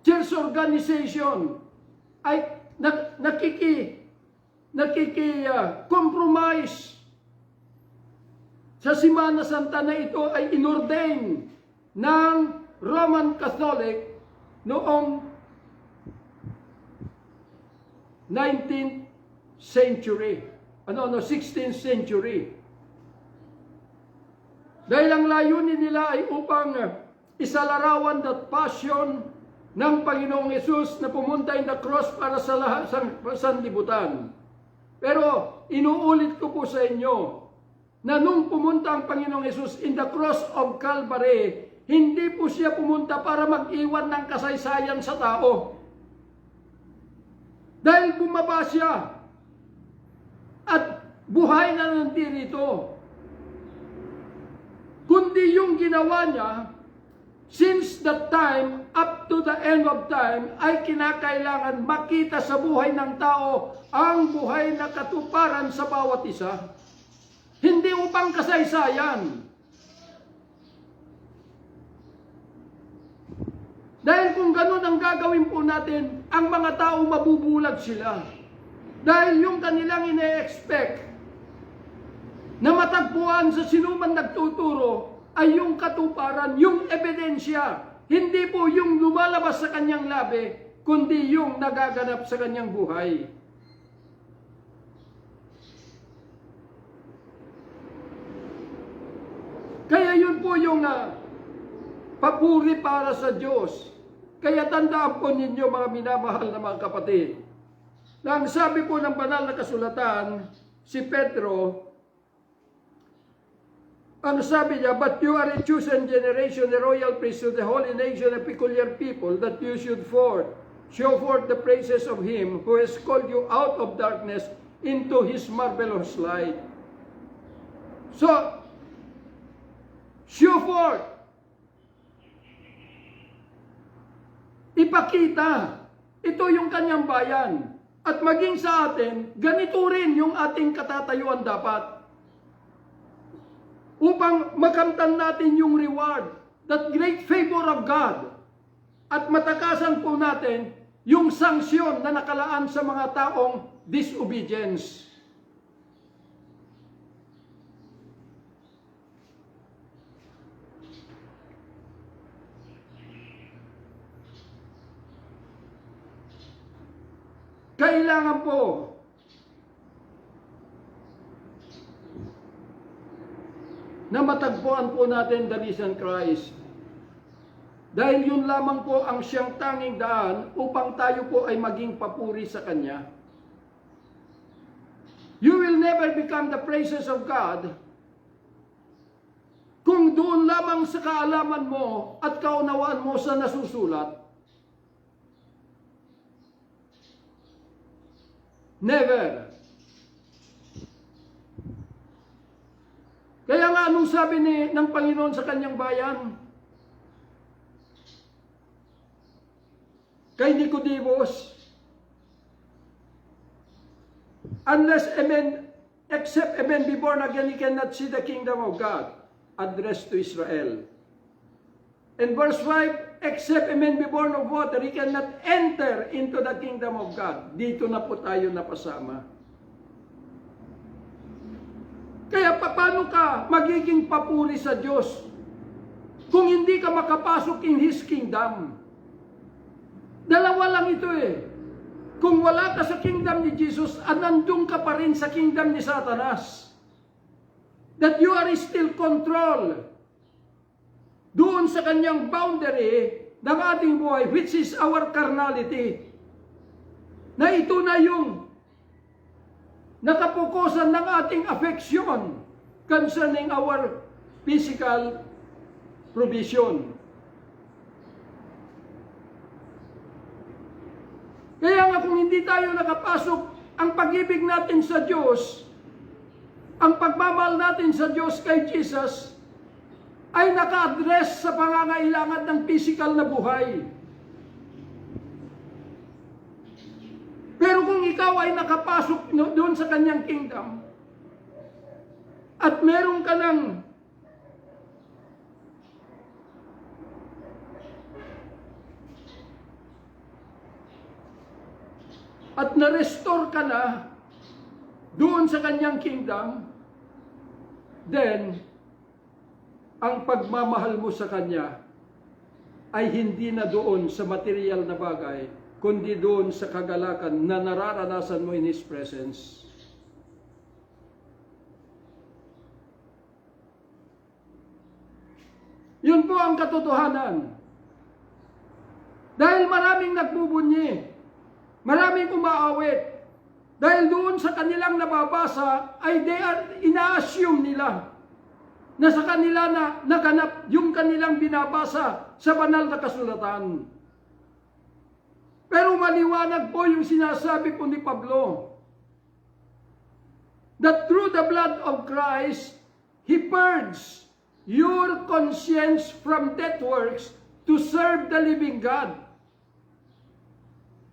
church organization ay compromise sa Semana Santa na ito ay inordain ng Roman Catholic noong 19th century. 16th century. Dahil ang layunin nila ay upang isalarawan that passion ng Panginoong Yesus na pumunta in the cross para sa sanlibutan. Pero inuulit ko po sa inyo na nung pumunta ang Panginoong Yesus in the cross of Calvary, hindi po siya pumunta para mag-iwan ng kasaysayan sa tao. Dahil bumaba siya at buhay na nandirito. Kundi yung ginawa niya, since that time, up to the end of time, ay kinakailangan makita sa buhay ng tao ang buhay na katuparan sa bawat isa. Hindi upang kasaysayan. Dahil kung ganun ang gagawin po natin, ang mga tao mabubulag sila. Dahil yung kanilang ine-expect na matagpuan sa sinuman nagtuturo ay yung katuparan, yung ebidensya. Hindi po yung lumalabas sa kanyang labi, kundi yung nagaganap sa kanyang buhay. Kaya yun po yung papuri para sa Diyos. Kaya tandaan po ninyo mga minamahal na mga kapatid, na ang sabi po ng banal na kasulatan, si Pedro, ang sabi niya, but you are a chosen generation, a royal priesthood, a holy nation, a peculiar people, that you should show forth the praises of Him who has called you out of darkness into His marvelous light. So, show forth. Ipakita. Ito yung kanyang bayan. At maging sa atin, ganito rin yung ating katatayuan dapat. Upang makamtan natin yung reward, that great favor of God. At matakasan po natin yung sanksyon na nakalaan sa mga taong disobedience. Kailangan po na matagpuan po natin the risen Christ. Dahil yun lamang po ang siyang tanging daan upang tayo po ay maging papuri sa Kanya. You will never become the praises of God kung doon lamang sa kaalaman mo at kaunawaan mo sa nasusulat. Never. Kaya nga anong sabi ng Panginoon sa kanyang bayan? Kay Nicodemus, except a man be born again, he cannot see the kingdom of God. Addressed to Israel. In verse 5, except a man be born of water, he cannot enter into the kingdom of God. Dito na po tayo napasama. Kaya paano ka magiging papuri sa Diyos kung hindi ka makapasok in His kingdom? Dalawa lang ito eh. Kung wala ka sa kingdom ni Jesus, nandun ka pa rin sa kingdom ni Satanas. That you are still controlled doon sa kanyang boundary ng ating buhay, which is our carnality. Na ito na yung nakapokusan ng ating affection concerning our physical provision. Kaya nga kung hindi tayo nakapasok, ang pag-ibig natin sa Diyos, ang pagmamahal natin sa Diyos kay Jesus, ay naka-address sa pangangailangan ng physical na buhay. Pero kung ikaw ay nakapasok doon sa kanyang kingdom, at meron ka ng at na-restore ka na doon sa kanyang kingdom, then, ang pagmamahal mo sa kanya ay hindi na doon sa material na bagay, kundi doon sa kagalakan na nararanasan mo in His presence. Yun po ang katotohanan. Dahil maraming nagbubunyi, maraming umaawit, dahil doon sa kanilang nababasa ay ina-assume nila na sa kanila na naganap yung kanilang binabasa sa banal na kasulatan. Pero maliwanag po yung sinasabi po ni Pablo, that through the blood of Christ, He purged your conscience from dead works to serve the living God.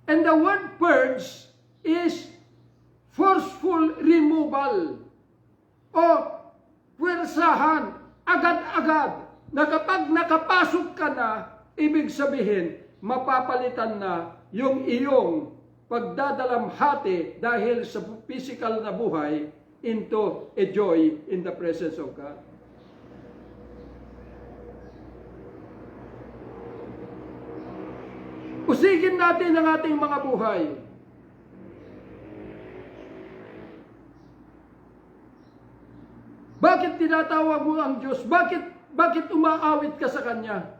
And the word purge is forceful removal o puwersahan, agad-agad, na kapag nakapasok ka na, ibig sabihin, mapapalitan na yung iyong pagdadalamhati dahil sa physical na buhay into a joy in the presence of God. Usigin natin ang ating mga buhay. Bakit tinatawag mo ang Diyos? Bakit umaawit ka sa Kanya?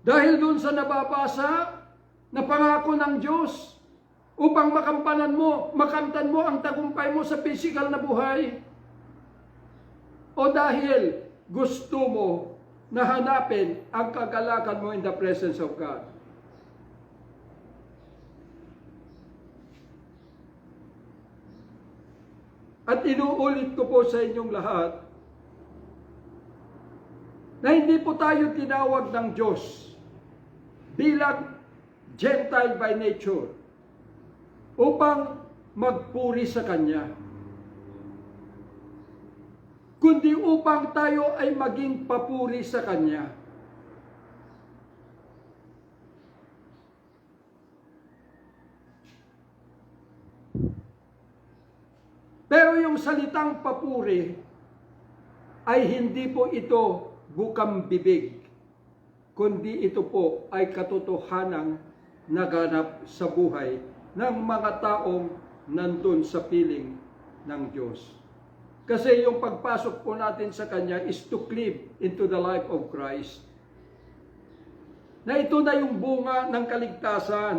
Dahil doon sa nababasa na pangako ng Diyos upang makamtan mo ang tagumpay mo sa physical na buhay? O dahil gusto mo na hanapin ang kagalakan mo in the presence of God? At inuulit ko po sa inyong lahat na hindi po tayo tinawag ng Diyos bilang Gentile by nature upang magpuri sa Kanya, kundi upang tayo ay maging papuri sa Kanya. Pero yung salitang papuri ay hindi po ito bukang bibig, kundi ito po ay katotohanang naganap sa buhay ng mga taong nandun sa piling ng Diyos. Kasi yung pagpasok po natin sa Kanya is to cleave into the life of Christ. Na ito na yung bunga ng kaligtasan.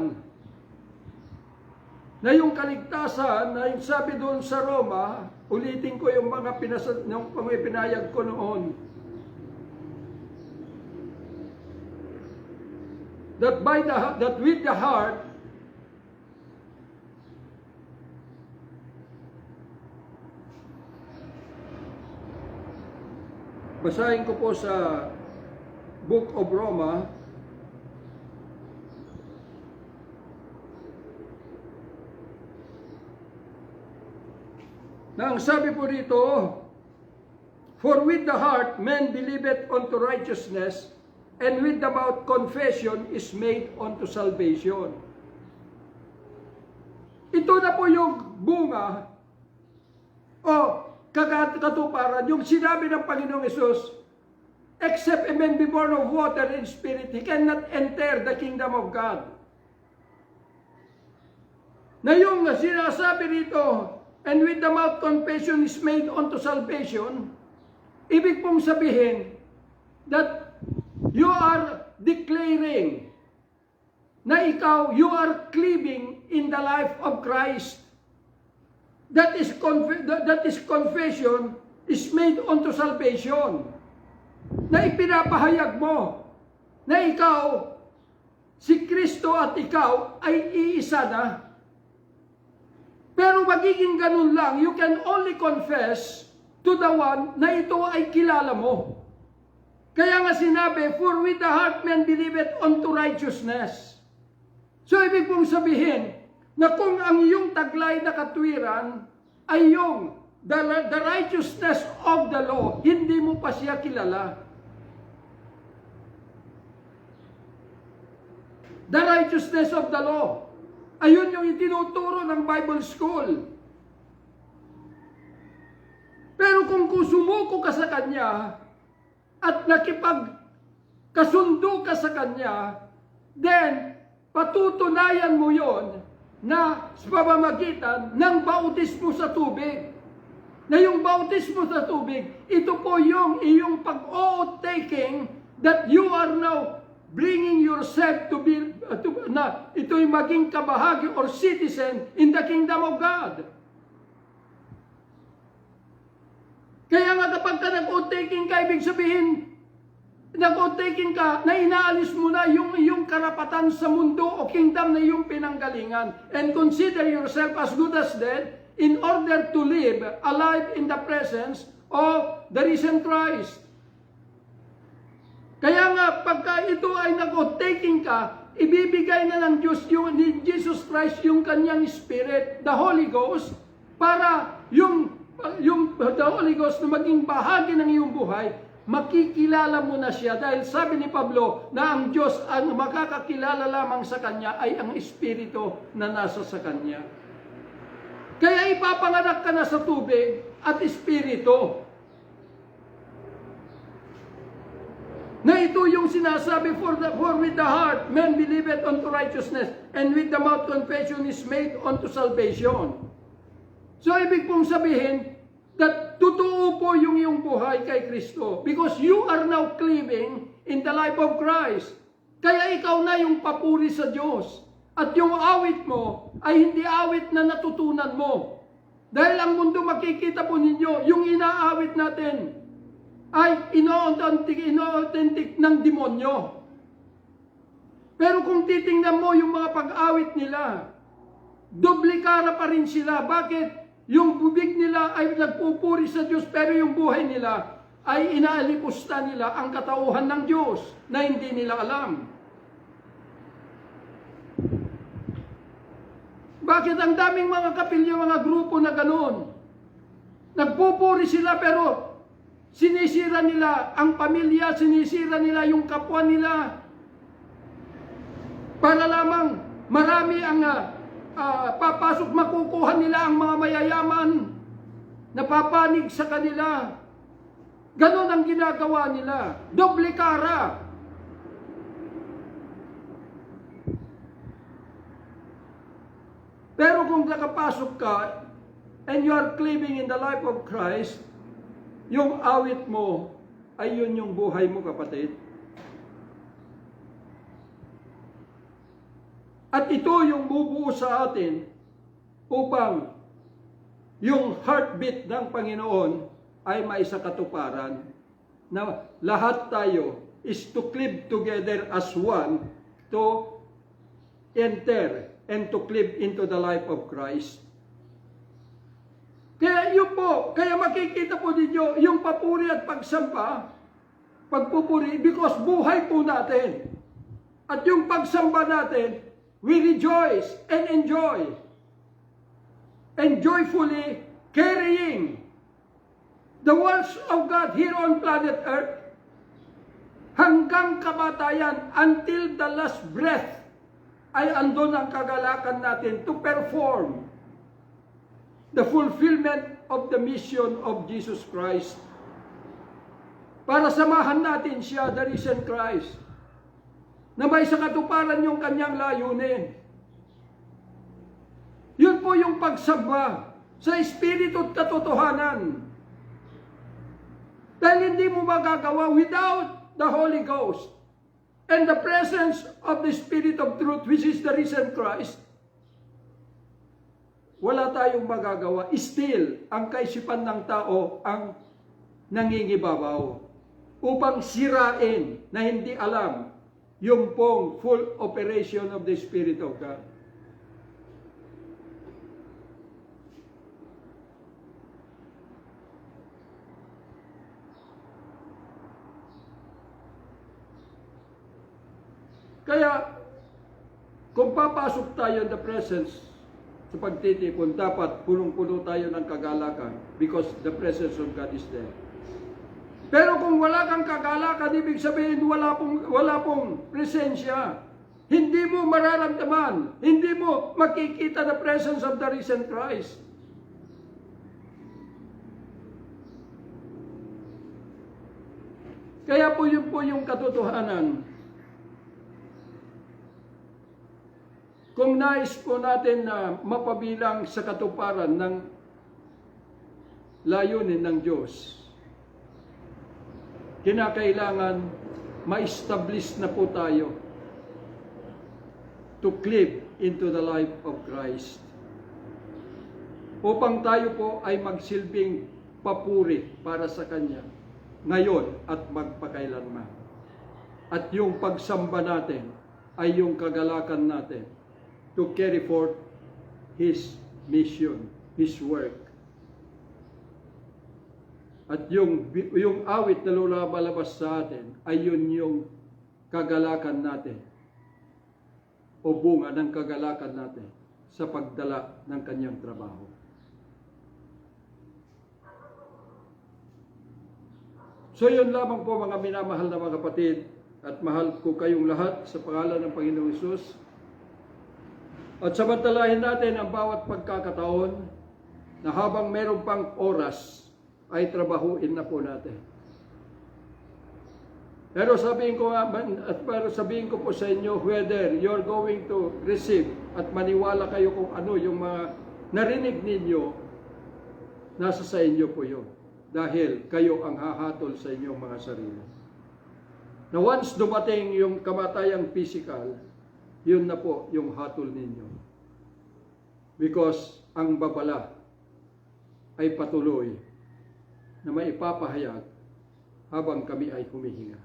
Na yung kaligtasan, na yung sabi doon sa Roma, ulitin ko yung mga pinayag ko noon. That with the heart, basahin ko po sa Book of Roma, na ang sabi po rito, for with the heart man believeth unto righteousness, and with the mouth confession is made unto salvation. Ito na po yung bunga o katuparan, yung sinabi ng Panginoong Hesus, except a man be born of water and spirit, he cannot enter the kingdom of God. Na yung sinasabi rito, and with the mouth confession is made unto salvation, ibig pong sabihin that you are declaring na ikaw, you are cleaving in the life of Christ. That is confession is made unto salvation. Na ipinapahayag mo na ikaw, si Kristo at ikaw ay iisa na. Pero magiging ganun lang, you can only confess to the one na ito ay kilala mo. Kaya nga sinabi, for with the heart man believeth unto righteousness. So ibig pong sabihin, na kung ang iyong taglay na katwiran ay yung the righteousness of the law, hindi mo pa siya kilala. The righteousness of the law. Ayun yung itinuturo ng Bible School. Pero kung sumuko ka sa Kanya at nakipagkasundo ka sa Kanya, then patutunayan mo yon na sa pamamagitan ng bautismo sa tubig. Na yung bautismo sa tubig, ito po yung iyong pag-o-taking that you are now bringing yourself to be, na ito'y maging kabahagi or citizen in the kingdom of God. Kaya nga kapag ka nag-o-taking ka, ibig sabihin, nag-o-taking ka, na inaalis mo na yung iyong karapatan sa mundo o kingdom na iyong pinanggalingan. And consider yourself as good as dead in order to live alive in the presence of the risen Christ. Kaya nga, pagka ito ay nag-o-taking ka, ibibigay na ng Diyos ni Jesus Christ yung kanyang Spirit, the Holy Ghost, para yung the Holy Ghost na maging bahagi ng iyong buhay, makikilala mo na siya. Dahil sabi ni Pablo na ang Diyos ang makakakilala lamang sa Kanya ay ang Espiritu na nasa sa Kanya. Kaya ipapanganak ka na sa tubig at Espiritu. Na ito yung sinasabi, for with the heart man believeth unto righteousness, and with the mouth confession is made unto salvation. So ibig pong sabihin, that totoo po yung iyong buhay kay Kristo, because you are now living in the life of Christ. Kaya ikaw na yung papuri sa Diyos. At yung awit mo ay hindi awit na natutunan mo. Dahil ang mundo makikita po ninyo, yung inaawit natin ay ino-authentic ng demonyo. Pero kung titingnan mo yung mga pag-awit nila, duplikara pa rin sila. Bakit? Yung bubig nila ay nagpupuri sa Diyos, pero yung buhay nila ay inaalipusta nila ang katauhan ng Diyos na hindi nila alam. Bakit ang daming mga kapilya, mga grupo na gano'n? Nagpupuri sila pero sinisira nila ang pamilya, sinisira nila yung kapwa nila. Para lamang marami ang papasok, makukuha nila ang mga mayayaman, napapanig sa kanila. Ganon ang ginagawa nila. Doble kara. Pero kung nakapasok ka and you are living in the life of Christ, yung awit mo ay yun yung buhay mo, kapatid. At ito yung bubuo sa atin upang yung heartbeat ng Panginoon ay maisakatuparan na lahat tayo is to cleave together as one to enter and to cleave into the life of Christ. Kaya yun po, kaya makikita po ninyo yung papuri at pagsamba, pagpupuri, because buhay po natin. At yung pagsamba natin, we rejoice and enjoy. And joyfully carrying the words of God here on planet Earth hanggang kamatayan, until the last breath, ay andun ang kagalakan natin to perform the fulfillment of the mission of Jesus Christ. Para samahan natin siya, the risen Christ, na may sakatuparan yung kanyang layunin. Yun po yung pagsamba sa Espiritu at katotohanan. Dahil hindi mo magagawa without the Holy Ghost and the presence of the Spirit of truth, which is the risen Christ. Wala tayong magagawa. Still, ang kaisipan ng tao ang nangingibabaw upang sirain na hindi alam yung pong full operation of the Spirit of God. Kaya, kung papasok tayo in the presence sa pagtitipon, dapat punong-puno tayo ng kagalakan because the presence of God is there. Pero kung wala kang kagalakan, ibig sabihin wala pong presensya. Hindi mo mararamdaman, hindi mo makikita the presence of the risen Christ. Kaya po yung katotohanan. Kung nais po natin na mapabilang sa katuparan ng layunin ng Diyos, kinakailangan ma-establish na po tayo to cleave into the life of Christ. Upang tayo po ay magsilbing papuri para sa Kanya ngayon at magpakailanman. At yung pagsamba natin ay yung kagalakan natin to carry forth His mission, His work. At yung awit na lumalabas sa atin ay yun yung kagalakan natin o bunga ng kagalakan natin sa pagdala ng kanyang trabaho. So yun lamang po mga minamahal na mga kapatid, at mahal ko kayong lahat sa pangalan ng Panginoong Hesus. At samantalahin natin ang bawat pagkakataon na habang meron pang oras ay trabahuin na po natin. Pero sabihin ko po sa inyo, whether you're going to receive at maniwala kayo kung ano yung mga narinig ninyo, nasa sa inyo po yun. Dahil kayo ang hahatol sa inyong mga sarili. Na once dumating yung kamatayang physical, yun na po yung hatol ninyo. Because ang babala ay patuloy na maipapahayag habang kami ay humihinga.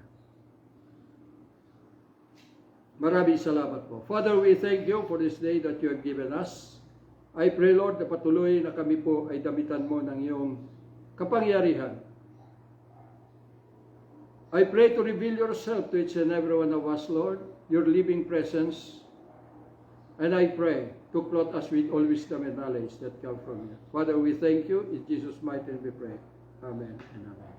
Maraming salamat po. Father, we thank you for this day that you have given us. I pray, Lord, na patuloy na kami po ay damitan mo ng iyong kapangyarihan. I pray to reveal yourself to each and every one of us, Lord, your living presence. And I pray to clothe us with all wisdom and knowledge that come from you. Father, we thank you. In Jesus' mighty name we pray. Amen and amen.